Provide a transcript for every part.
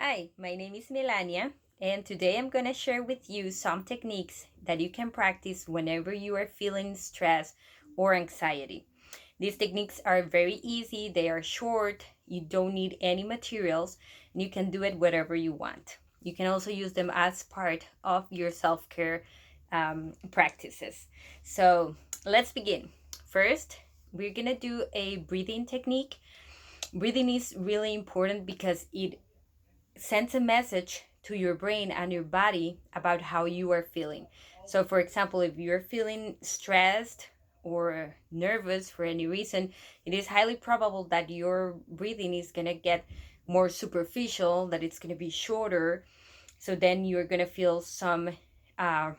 Hi, my name is Melania, and today I'm going to share with you some techniques that you can practice whenever you are feeling stress or anxiety. These techniques are very easy, they are short, you don't need any materials, and you can do it wherever you want. You can also use them as part of your self care practices. So let's begin. First, we're going to do a breathing technique. Breathing is really important because it sends a message to your brain and your body about how you are feeling. So, for example, if you're feeling stressed or nervous for any reason, it is highly probable that your breathing is going to get more superficial, that it's going to be shorter. So, then you're going to feel some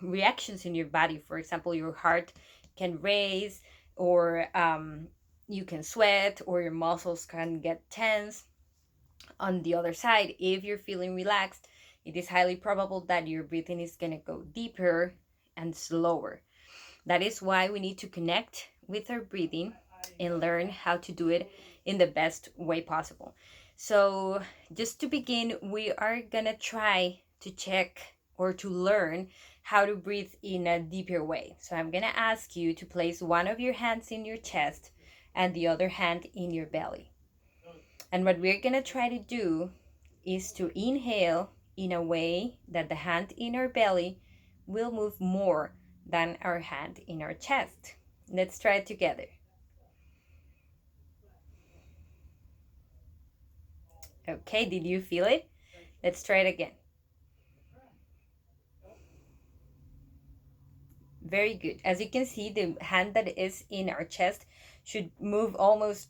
reactions in your body. For example, your heart can race, or you can sweat, or your muscles can get tense. On the other side, if you're feeling relaxed, it is highly probable that your breathing is going to go deeper and slower. That is why we need to connect with our breathing and learn how to do it in the best way possible. So, just to begin, we are going to try to check or to learn how to breathe in a deeper way. So, I'm going to ask you to place one of your hands in your chest and the other hand in your belly. And what we're going to try to do is to inhale in a way that the hand in our belly will move more than our hand in our chest. Let's try it together. Okay, did you feel it? Let's try it again. Very good. As you can see, the hand that is in our chest should move almost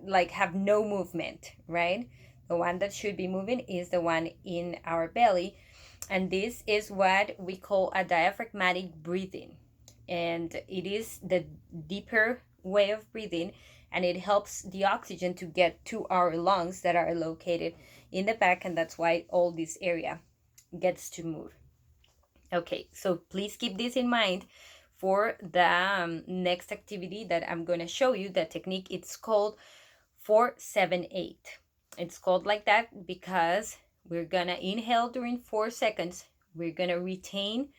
like have no movement, right? The one that should be moving is the one in our belly. And this is what we call a diaphragmatic breathing. And it is the deeper way of breathing, and it helps the oxygen to get to our lungs that are located in the back, and that's why all this area gets to move. Okay, so please keep this in mind for the next activity that I'm going to show you. The technique, it's called 4-7-8. It's called like that because we're going to inhale during 4 seconds. We're going to retain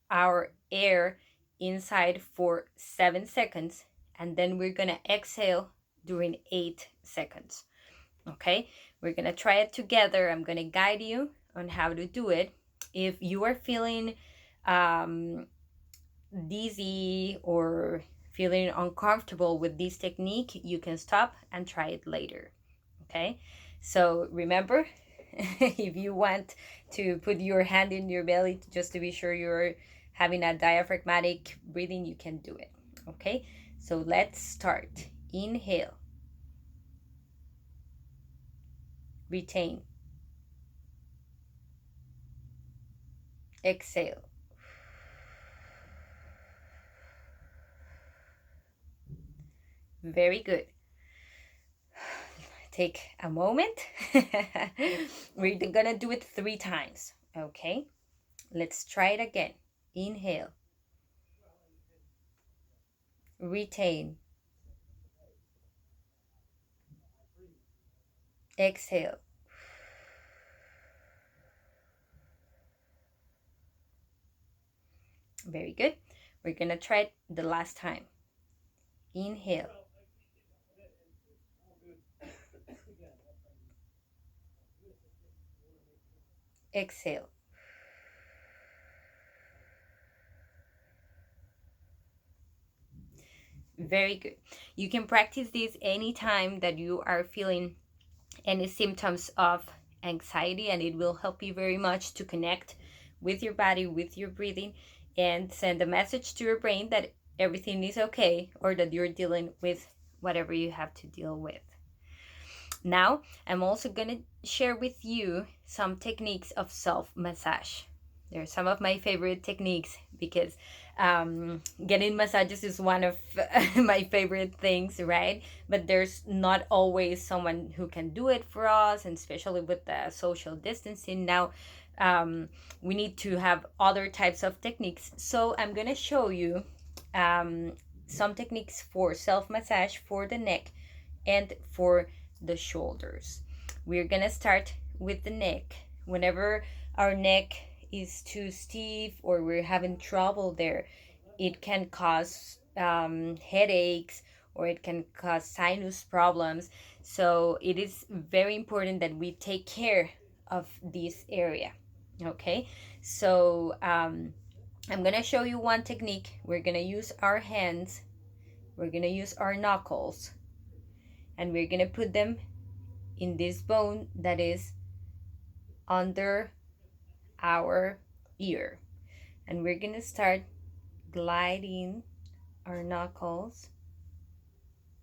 our air inside for 7 seconds, and then we're going to exhale during 8 seconds. Okay, we're going to try it together. I'm going to guide you on how to do it. If you are feeling dizzy or feeling uncomfortable with this technique, you can stop and try it later. Okay, so remember, if you want to put your hand in your belly just to be sure you're having a diaphragmatic breathing, you can do it. Okay, so let's start. Inhale, retain, exhale. Very good. Take a moment. We're gonna do it 3 times. Okay, let's try it again. Inhale, retain, exhale. Very good. We're gonna try it the last time. Inhale, exhale. Very good. You can practice this anytime that you are feeling any symptoms of anxiety, and it will help you very much to connect with your body, with your breathing, and send a message to your brain that everything is okay, or that you're dealing with whatever you have to deal with. Now, I'm also going to share with you some techniques of self-massage. They're some of my favorite techniques because getting massages is one of my favorite things, right? But there's not always someone who can do it for us, and especially with the social distancing now, we need to have other types of techniques. So I'm going to show you some techniques for self-massage for the neck and for the shoulders. We're gonna start with the neck. Whenever our neck is too stiff or we're having trouble there, it can cause headaches, or it can cause sinus problems. So it is very important that we take care of this area. Okay, so I'm gonna show you one technique. We're gonna use our hands, we're gonna use our knuckles, and we're gonna put them in this bone that is under our ear. And we're gonna start gliding our knuckles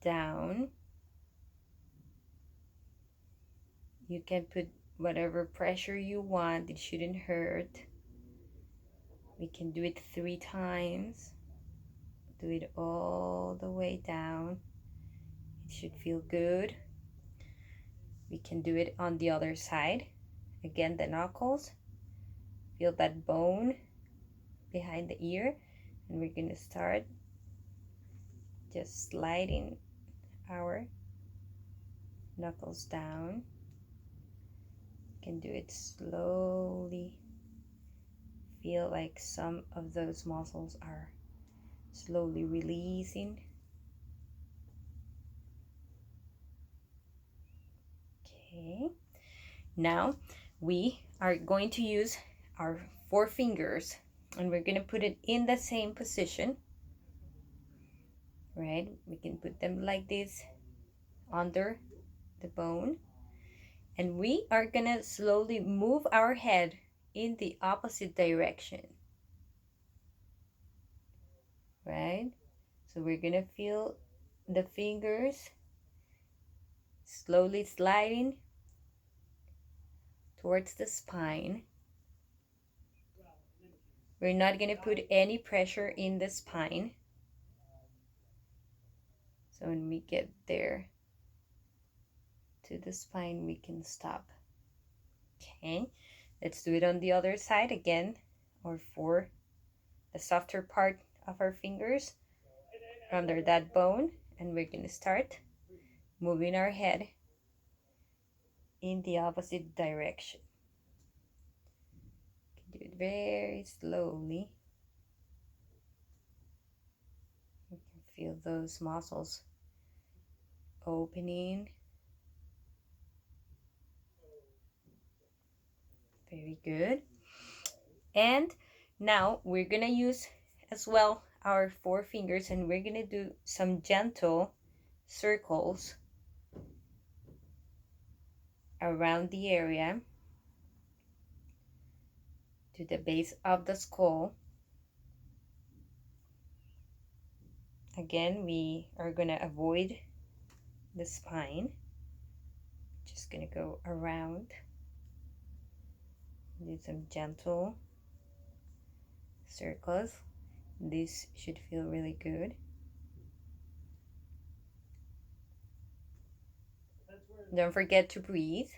down. You can put whatever pressure you want, it shouldn't hurt. We can do it 3 times. Do it all the way down. It should feel good. We can do it on the other side. Again, the knuckles. Feel that bone behind the ear. And we're gonna start just sliding our knuckles down. You can do it slowly. Feel like some of those muscles are slowly releasing. Okay, now we are going to use our 4 fingers and we're going to put it in the same position, right? We can put them like this under the bone, and we are going to slowly move our head in the opposite direction, right? So we're going to feel the fingers slowly sliding towards the spine. We're not going to put any pressure in the spine. So when we get there to the spine, we can stop. Okay, let's do it on the other side again, or for the softer part of our fingers under that bone, and we're going to start moving our head in the opposite direction. Do it very slowly. You can feel those muscles opening. Very good. And now we're gonna use as well our 4 fingers, and we're gonna do some gentle circles around the area to the base of the skull. Again, we are gonna avoid the spine. Just gonna go around. Do some gentle circles. This should feel really good. Don't forget to breathe.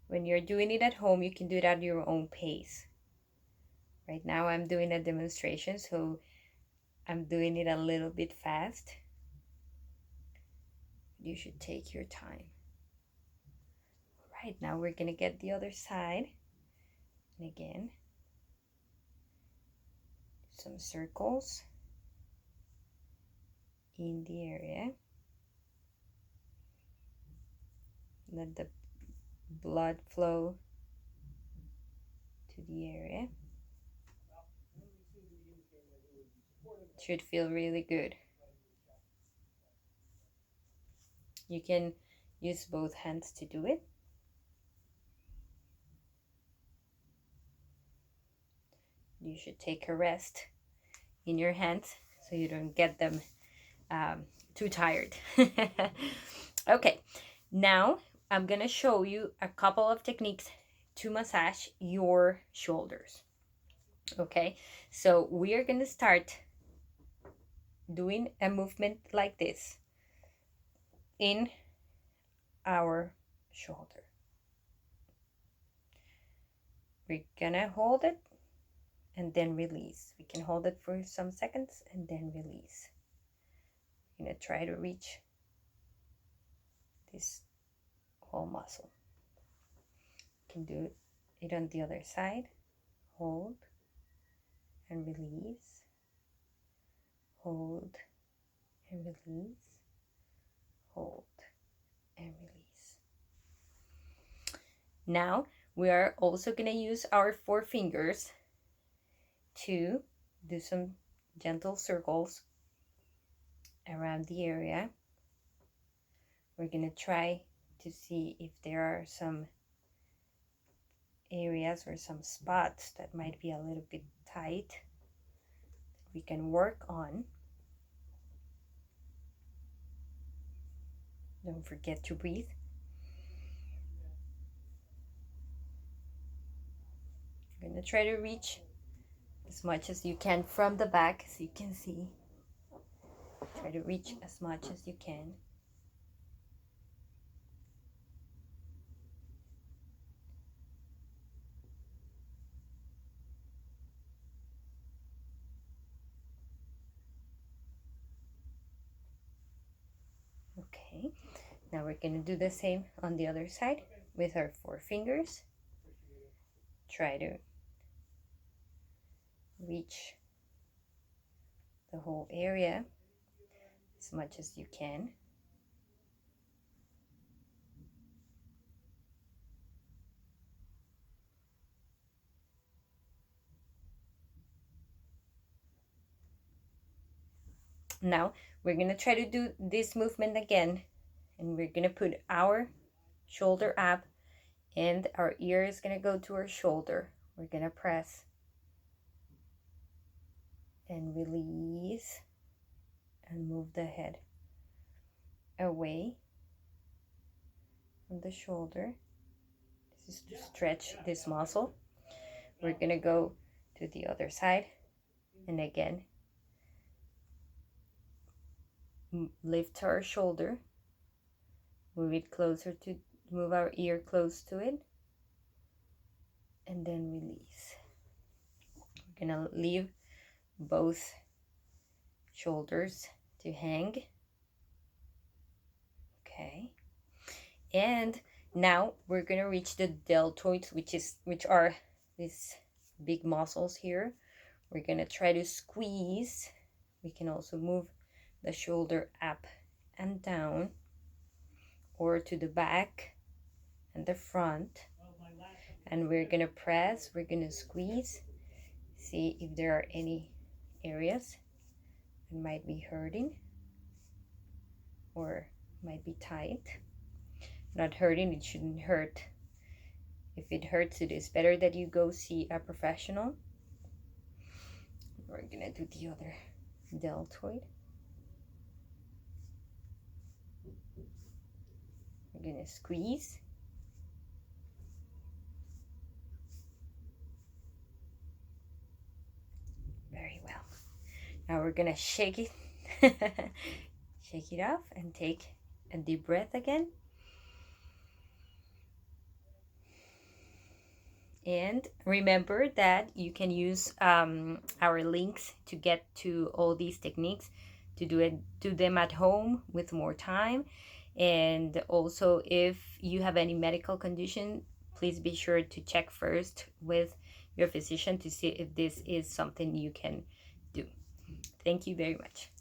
When you're doing it at home, you can do it at your own pace. Right now I'm doing a demonstration, so I'm doing it a little bit fast. You should take your time. All right, now we're gonna get the other side. And again, some circles in the area. Let the blood flow to the area. Should feel really good. You can use both hands to do it. You should take a rest in your hands so you don't get them too tired. Okay, now I'm gonna show you a couple of techniques to massage your shoulders. Okay, so we are gonna start doing a movement like this in our shoulder. We're gonna hold it and then release. We can hold it for some seconds and then release. We're going to try to reach this whole muscle. You can do it on the other side. Hold and release. Hold and release. Hold and release. Now we are also going to use our 4 fingers to do some gentle circles around the area. We're going to try to see if there are some areas or some spots that might be a little bit tight that we can work on. Don't forget to breathe. You're going to try to reach as much as you can from the back, as you can see. Try to reach as much as you can. Okay, now we're going to do the same on the other side with our 4 fingers. Try to reach the whole area as much as you can. Now we're going to try to do this movement again, and we're going to put our shoulder up and our ear is going to go to our shoulder. We're going to press and release and move the head away from the shoulder. This is to stretch this muscle. We're going to go to the other side, and again lift our shoulder, move it closer to, move our ear close to it, and then release. We're gonna leave both shoulders to hang. Okay, and now we're gonna reach the deltoids, which are these big muscles here. We're gonna try to squeeze. We can also move the shoulder up and down, or to the back and the front, and we're gonna press, we're gonna squeeze, see if there are any areas that might be hurting or might be tight. Not hurting, it shouldn't hurt. If it hurts, it is better that you go see a professional. We're gonna do the other deltoid. We're gonna squeeze. Very well. Now we're gonna shake it. Shake it off and take a deep breath again. And remember that you can use our links to get to all these techniques, to do them at home with more time. And also, if you have any medical condition, please be sure to check first with your physician to see if this is something you can do. Thank you very much.